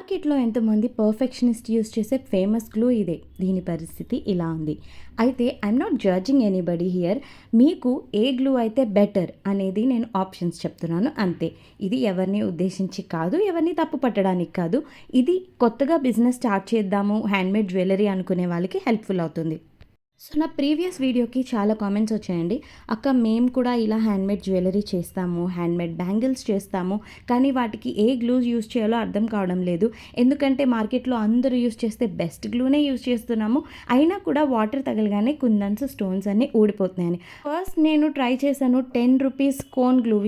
మార్కెట్లో ఎంతోమంది perfectionist use చేసే ఫేమస్ గ్లూ ఇదే. దీని పరిస్థితి ఇలా ఉంది. అయితే I'm not judging anybody here. మీకు ఏ గ్లూ అయితే బెటర్ అనేది నేను ఆప్షన్స్ చెప్తున్నాను అంతే. ఇది ఎవరిని ఉద్దేశించి కాదు, ఎవరిని తప్పు పట్టడానికి కాదు. ఇది కొత్తగా బిజినెస్ స్టార్ట్ చేద్దాము, హ్యాండ్మేడ్ జ్యువెలరీ అనుకునే వాళ్ళకి హెల్ప్ఫుల్ అవుతుంది. సో నా ప్రీవియస్ వీడియోకి చాలా కామెంట్స్ వచ్చాయండి. అక్క మేము కూడా ఇలా హ్యాండ్మేడ్ జ్యువెలరీ చేస్తాము, హ్యాండ్మేడ్ బ్యాంగిల్స్ చేస్తాము, కానీ వాటికి ఏ గ్లూస్ యూస్ చేయాలో అర్థం కావడం లేదు. ఎందుకంటే మార్కెట్లో అందరూ యూస్ చేస్తే బెస్ట్ గ్లూనే యూస్ చేస్తున్నాము, అయినా కూడా వాటర్ తగలగానే కుందన్స్ స్టోన్స్ అన్నీ ఊడిపోతున్నాయని. ఫస్ట్ నేను ట్రై చేశాను 10 rupees cone glue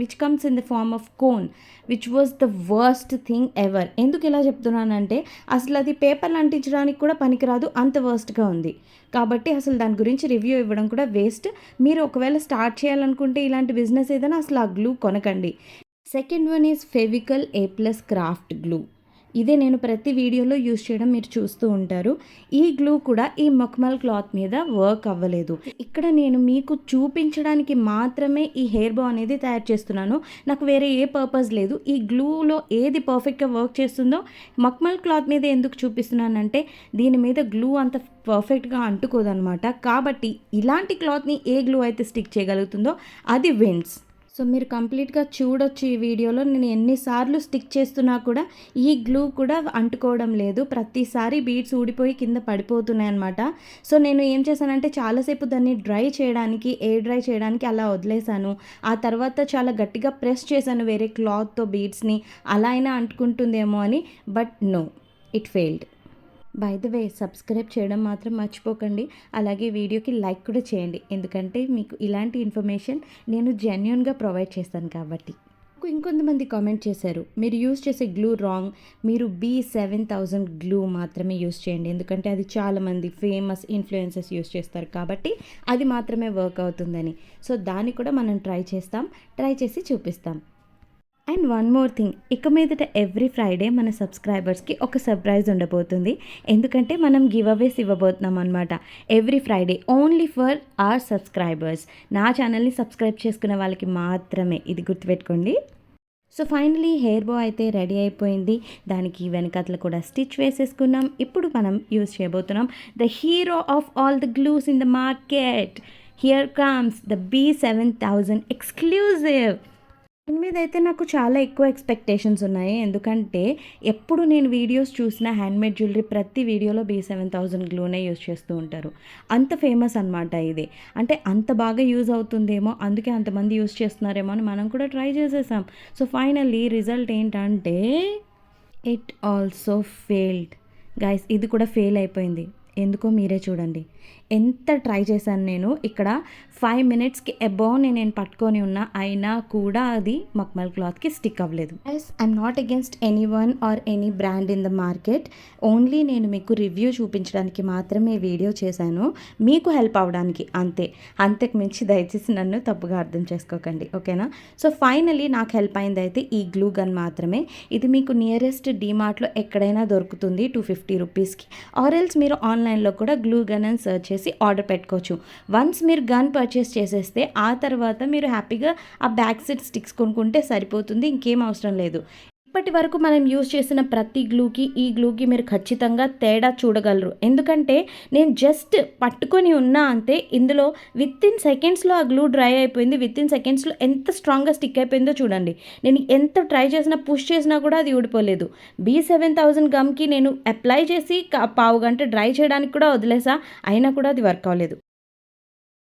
which comes in the form of cone, which was the worst thing ever. ఎందుకు ఇలా చెప్తున్నానంటే అసలు అది పేపర్లు అంటించడానికి కూడా పనికిరాదు, అంత వర్స్ట్గా ఉంది. కాబట్టి అసలు దాని గురించి రివ్యూ ఇవ్వడం కూడా వేస్ట్. మీరు ఒకవేళ స్టార్ట్ చేయాలనుకుంటే ఇలాంటి బిజినెస్ ఏదైనా అసలు ఆ గ్లూ కొనకండి. Second one is Fevicol A+ craft glue. ఇదే నేను ప్రతి వీడియోలో యూజ్ చేయడం మీరు చూస్తూ ఉంటారు. ఈ గ్లూ కూడా ఈ మక్మల్ క్లాత్ మీద వర్క్ అవ్వలేదు. ఇక్కడ నేను మీకు చూపించడానికి మాత్రమే ఈ హెయిర్ బో అనేది తయారు చేస్తున్నాను. నాకు వేరే ఏ పర్పస్ లేదు. ఈ గ్లూలో ఏది పర్ఫెక్ట్గా వర్క్ చేస్తుందో మక్మల్ క్లాత్ మీద ఎందుకు చూపిస్తున్నానంటే దీని మీద గ్లూ అంత పర్ఫెక్ట్గా అంటుకోదనమాట. కాబట్టి ఇలాంటి క్లాత్ని ఏ గ్లూ అయితే స్టిక్ చేయగలుగుతుందో అది విన్స్. సో మీరు కంప్లీట్గా చూడొచ్చు ఈ వీడియోలో. నేను ఎన్నిసార్లు స్టిక్ చేస్తున్నా కూడా ఈ గ్లూ కూడా అంటుకోవడం లేదు. ప్రతిసారి బీడ్స్ ఊడిపోయి కింద పడిపోతున్నాయి అనమాట. సో నేను ఏం చేశానంటే చాలాసేపు దాన్ని డ్రై చేయడానికి, ఎయిర్ డ్రై చేయడానికి అలా వదిలేశాను. ఆ తర్వాత చాలా గట్టిగా ప్రెస్ చేశాను వేరే క్లాత్తో బీడ్స్ని, అలా అయినా అంటుకుంటుందేమో అని. But no, it failed. By the way, subscribe చేయడం మాత్రం మర్చిపోకండి. అలాగే వీడియోకి లైక్ కూడా చేయండి, ఎందుకంటే మీకు ఇలాంటి ఇన్ఫర్మేషన్ నేను జెన్యూన్గా ప్రొవైడ్ చేస్తాను కాబట్టి. ఇంకొంతమంది కామెంట్ చేశారు, మీరు యూస్ చేసే గ్లూ రాంగ్, మీరు B7000 గ్లూ మాత్రమే యూస్ చేయండి, ఎందుకంటే అది చాలామంది ఫేమస్ ఇన్ఫ్లుయెన్సర్స్ యూస్ చేస్తారు కాబట్టి అది మాత్రమే వర్క్ అవుతుందని. సో దాన్ని కూడా మనం ట్రై చేసి చూపిస్తాం. అండ్ వన్ మోర్ థింగ్, ఇక మీదట ఎవ్రీ ఫ్రైడే మన సబ్స్క్రైబర్స్కి ఒక సర్ప్రైజ్ ఉండబోతుంది. ఎందుకంటే మనం గివ్ అవేస్ ఇవ్వబోతున్నాం అనమాట every Friday, only for our subscribers. నా ఛానల్ని సబ్స్క్రైబ్ చేసుకునే వాళ్ళకి మాత్రమే, ఇది గుర్తుపెట్టుకోండి. సో ఫైనలీ హెయిర్ బో అయితే రెడీ అయిపోయింది. దానికి వెనకట్ల కూడా స్టిచ్ వేసేసుకున్నాం. ఇప్పుడు మనం యూజ్ చేయబోతున్నాం the hero of all the glues in the market. Here comes the B7000 exclusive. దీని మీద అయితే నాకు చాలా ఎక్కువ ఎక్స్పెక్టేషన్స్ ఉన్నాయి. ఎందుకంటే ఎప్పుడు నేను వీడియోస్ చూసిన హ్యాండ్మేడ్ జ్యువెలరీ ప్రతి వీడియోలో B7000 గ్లూనే యూజ్ చేస్తూ ఉంటారు. అంత ఫేమస్ అనమాట ఇది. అంటే అంత బాగా యూజ్ అవుతుందేమో, అందుకే అంతమంది యూజ్ చేస్తున్నారేమో అని మనం కూడా ట్రై చేసేసాం. సో ఫైనల్లీ రిజల్ట్ ఏంటంటే ఇట్ ఆల్సో ఫెయిల్డ్. గైస్, ఇది కూడా ఫెయిల్ అయిపోయింది. ఎందుకో మీరే చూడండి. ఎంత ట్రై చేశాను నేను. ఇక్కడ 5 మినిట్స్కి అబౌవ్ నేను పట్టుకొని ఉన్నా, అయినా కూడా అది మక్మల్ క్లాత్కి స్టిక్ అవ్వలేదు. I'm not against any one or any brand in the market. Only నేను మీకు రివ్యూ చూపించడానికి మాత్రమే వీడియో చేశాను, మీకు హెల్ప్ అవ్వడానికి అంతే. అంతకు మించి దయచేసి నన్ను తప్పుగా అర్థం చేసుకోకండి, ఓకేనా? సో ఫైనలీ నాకు హెల్ప్ అయింది అయితే ఈ గ్లూ గన్ మాత్రమే. ఇది మీకు నియరెస్ట్ డీమార్ట్లో ఎక్కడైనా దొరుకుతుంది 250 రూపీస్కి. ఆర్ ఎల్స్ మీరు ఆన్లైన్లో కూడా గ్లూ గన్ అని సర్చ్ చేసి ఆర్డర్ పెట్టుకోవచ్చు. వన్స్ మీరు గన్ పర్చేస్ చేసేస్తే ఆ తర్వాత మీరు హ్యాపీగా ఆ బ్యాక్ సైడ్ స్టిక్స్ కొనుక్కుంటే సరిపోతుంది, ఇంకేం అవసరం లేదు. ఇప్పటి వరకు మనం యూజ్ చేసిన ప్రతి గ్లూకి ఈ గ్లూకి మీరు ఖచ్చితంగా తేడా చూడగలరు. ఎందుకంటే నేను జస్ట్ పట్టుకొని ఉన్నా అంతే, ఇందులో విత్ ఇన్ సెకండ్స్లో ఆ గ్లూ డ్రై అయిపోయింది. విత్ ఇన్ సెకండ్స్లో ఎంత స్ట్రాంగ్గా స్టిక్ అయిపోయిందో చూడండి. నేను ఎంత ట్రై చేసినా, పుష్ చేసినా కూడా అది ఊడిపోలేదు. B7000 గమ్కి నేను అప్లై చేసి పావు గంట డ్రై చేయడానికి కూడా వదిలేసా, అయినా కూడా అది వర్క్ అవ్వలేదు.